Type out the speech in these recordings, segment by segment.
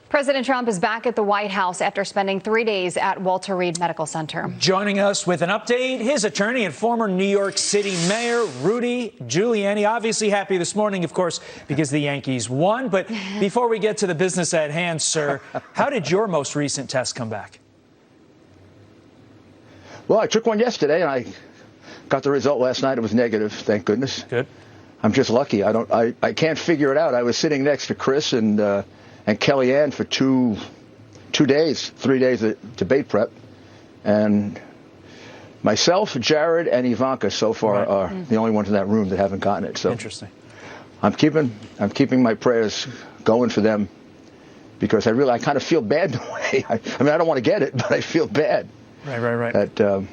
President Trump is back at the White House after spending 3 days at Walter Reed Medical Center. Joining us with an update, his attorney and former New York City Mayor Rudy Giuliani. Obviously happy this morning, of course, because the Yankees won. But before we get to the business at hand, sir, how did your most recent test come back? Well, I took one yesterday, and I got the result last night. It was negative, thank goodness. Good. I'm just lucky. I can't figure it out. I was sitting next to Chris and Kellyanne for 3 days of debate prep, and myself, Jared, and Ivanka so far are the only ones in that room that haven't gotten it. So interesting. I'm keeping my prayers going for them, because I kind of feel bad in a way. I mean, I don't want to get it, but I feel bad. Right. That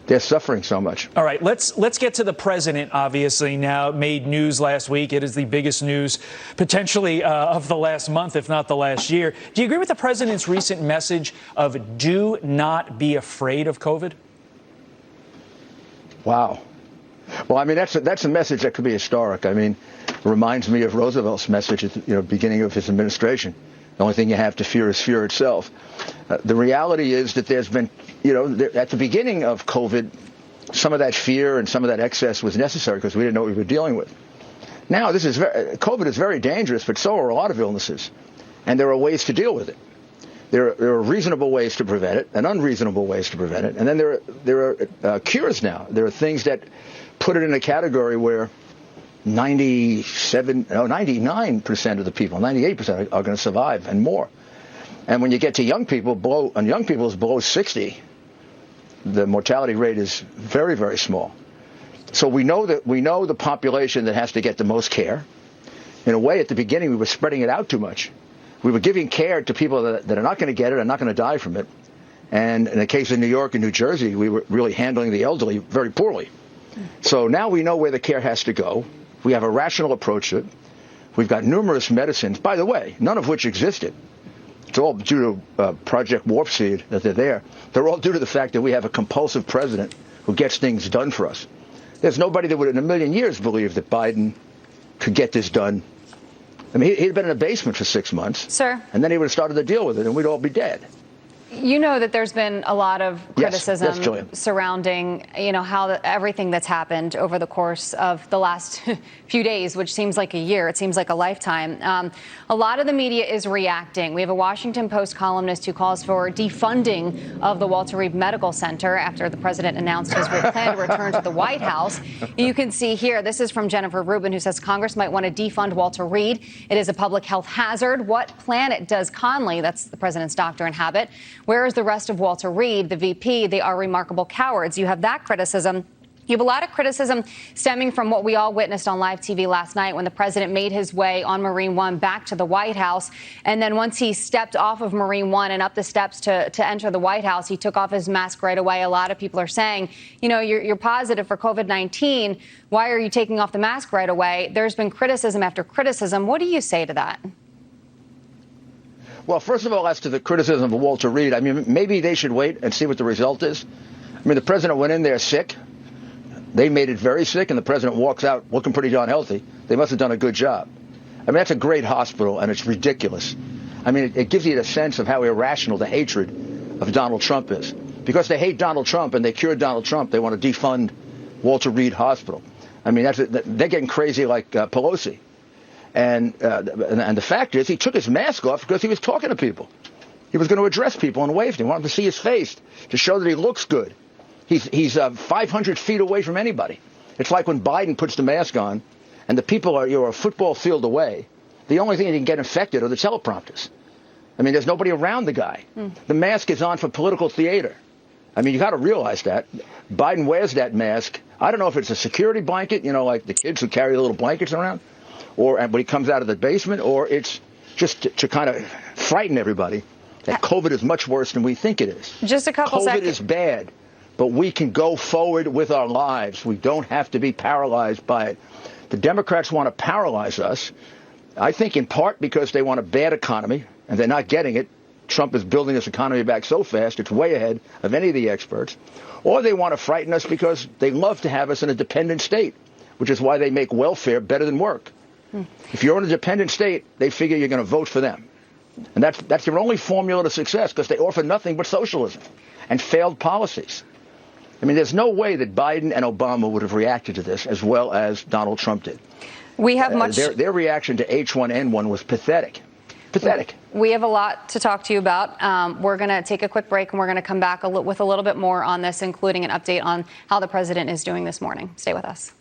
they're suffering so much. All right, let's get to the president. Obviously, now made news last week. It is the biggest news potentially of the last month, if not the last year. Do you agree with the president's recent message of do not be afraid of COVID? Wow. Well, I mean, that's a message that could be historic. I mean, it reminds me of Roosevelt's message at the beginning of his administration. The only thing you have to fear is fear itself. The reality is that there's been, at the beginning of COVID, some of that fear and some of that excess was necessary because we didn't know what we were dealing with. Now, COVID is very dangerous, but so are a lot of illnesses. And there are ways to deal with it. There are reasonable ways to prevent it and unreasonable ways to prevent it. And then there are cures now. There are things that put it in a category where 99% of the people, 98% are going to survive and more. And when you get to young people, below 60, the mortality rate is very, very small. So we know the population that has to get the most care. In a way, at the beginning, we were spreading it out too much. We were giving care to people that are not going to get it and not going to die from it. And in the case of New York and New Jersey, we were really handling the elderly very poorly. So now we know where the care has to go. We have a rational approach to it. We've got numerous medicines, by the way, none of which existed. It's all due to Project Warp Speed that they're there. They're all due to the fact that we have a compulsive president who gets things done for us. There's nobody that would in a million years believe that Biden could get this done. I mean, he'd been in a basement for 6 months. Sir. And then he would have started to deal with it, and we'd all be dead. You know that there's been a lot of criticism yes, surrounding, everything that's happened over the course of the last few days, which seems like a year. It seems like a lifetime. A lot of the media is reacting. We have a Washington Post columnist who calls for defunding of the Walter Reed Medical Center after the president announced his plan to return to the White House. You can see here, this is from Jennifer Rubin, who says Congress might want to defund Walter Reed. It is a public health hazard. What planet does Conley, that's the president's doctor, inhabit? Where is the rest of Walter Reed, the VP? They are remarkable cowards. You have that criticism. You have a lot of criticism stemming from what we all witnessed on live TV last night when the president made his way on Marine One back to the White House. And then once he stepped off of Marine One and up the steps to enter the White House, he took off his mask right away. A lot of people are saying, you're positive for COVID-19. Why are you taking off the mask right away? There's been criticism after criticism. What do you say to that? Well, first of all, as to the criticism of Walter Reed, I mean, maybe they should wait and see what the result is. I mean, the president went in there sick. They made it very sick, and the president walks out looking pretty darn healthy. They must have done a good job. I mean, that's a great hospital, and it's ridiculous. I mean, it gives you a sense of how irrational the hatred of Donald Trump is. Because they hate Donald Trump and they cured Donald Trump, they want to defund Walter Reed Hospital. I mean, they're getting crazy like Pelosi. And the fact is, he took his mask off because he was talking to people. He was going to address people and wave to them. He wanted to see his face to show that he looks good. He's 500 feet away from anybody. It's like when Biden puts the mask on and the people you're a football field away. The only thing that can get infected are the teleprompters. I mean, there's nobody around the guy. The mask is on for political theater. I mean, you got to realize that. Biden wears that mask. I don't know if it's a security blanket, like the kids who carry the little blankets around, or when he comes out of the basement, or it's just to kind of frighten everybody that COVID is much worse than we think it is. Just a couple seconds. COVID is bad, but we can go forward with our lives. We don't have to be paralyzed by it. The Democrats want to paralyze us, I think in part because they want a bad economy, and they're not getting it. Trump is building this economy back so fast, it's way ahead of any of the experts. Or they want to frighten us because they love to have us in a dependent state, which is why they make welfare better than work. If you're in a dependent state, they figure you're going to vote for them. And that's their only formula to success, because they offer nothing but socialism and failed policies. I mean, there's no way that Biden and Obama would have reacted to this as well as Donald Trump did. We have much. Their reaction to H1N1 was pathetic. Pathetic. We have a lot to talk to you about. We're going to take a quick break, and we're going to come back with a little bit more on this, including an update on how the president is doing this morning. Stay with us.